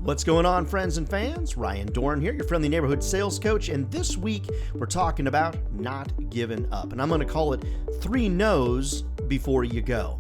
What's going on, friends and fans? Ryan Dohrn here, your friendly neighborhood sales coach, and this week we're talking about not giving up, and I'm going to call it 3 no's before you go.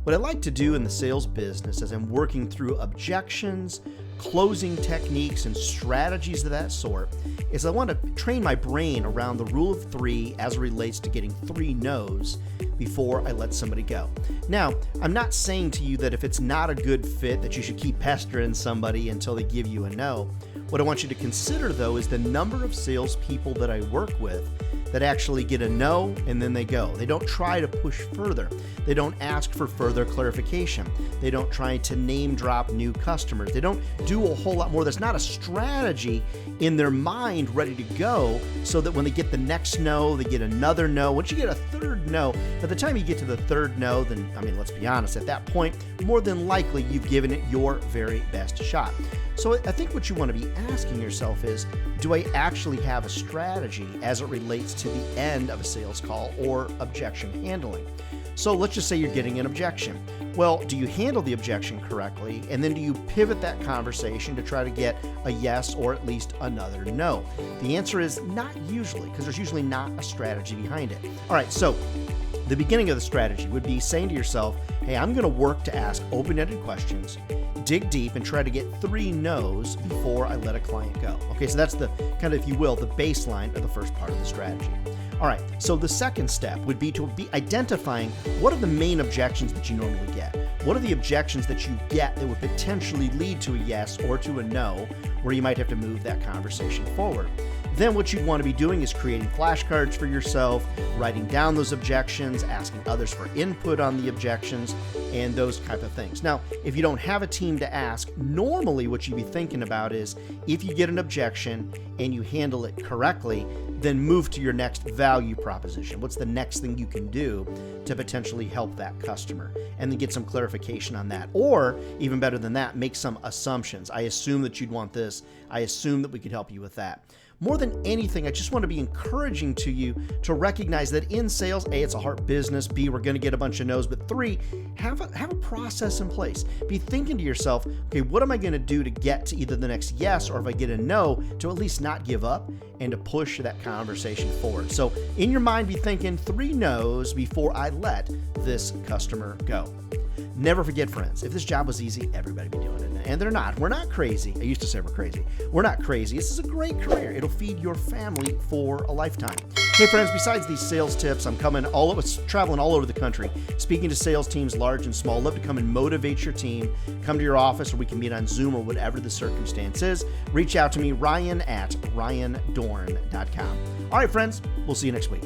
What I like to do in the sales business as I'm working through objections, closing techniques, and strategies of that sort is I want to train my brain around the rule of 3 as it relates to getting 3 no's before I let somebody go. Now, I'm not saying to you that if it's not a good fit that you should keep pestering somebody until they give you a no. What I want you to consider, though, is the number of salespeople that I work with that actually get a no and then they go. They don't try to push further. They don't ask for further clarification. They don't try to name drop new customers. They don't do a whole lot more. There's not a strategy in their mind ready to go so that when they get the next no, they get another no. Once you get a third no, by the time you get to the third no, then, let's be honest, at that point, more than likely you've given it your very best shot. So I think what you want to be asking yourself is, do I actually have a strategy as it relates to the end of a sales call or objection handling? So let's just say you're getting an objection. Well, do you handle the objection correctly? And then do you pivot that conversation to try to get a yes or at least another no? The answer is not usually, because there's usually not a strategy behind it. All right, so the beginning of the strategy would be saying to yourself, hey, I'm going to work to ask open-ended questions, dig deep, and try to get 3 no's before I let a client go. Okay, so that's the kind of, if you will, the baseline of the first part of the strategy. All right, so the second step would be to be identifying what are the main objections that you normally get. What are the objections that you get that would potentially lead to a yes or to a no, where you might have to move that conversation forward. Then what you want to be doing is creating flashcards for yourself, writing down those objections, asking others for input on the objections, and those type of things. Now, if you don't have a team to ask, normally what you'd be thinking about is if you get an objection and you handle it correctly, then move to your next value proposition. What's the next thing you can do to potentially help that customer? And then get some clarification on that. Or, even better than that, make some assumptions. I assume that you'd want this. I assume that we could help you with that. More than anything, I just want to be encouraging to you to recognize that in sales, A, it's a hard business, B, we're going to get a bunch of no's, but 3, have a process in place. Be thinking to yourself, okay, what am I going to do to get to either the next yes, or if I get a no, to at least not give up and to push that conversation forward. So in your mind, be thinking 3 no's before I let this customer go. Never forget, friends, if this job was easy, everybody would be doing it. And they're not. We're not crazy. I used to say we're crazy. We're not crazy. This is a great career. It'll feed your family for a lifetime. Hey, friends, besides these sales tips, I'm traveling all over the country, speaking to sales teams, large and small. Love to come and motivate your team. Come to your office, or we can meet on Zoom, or whatever the circumstance is. Reach out to me, Ryan at ryandohrn.com. All right, friends, we'll see you next week.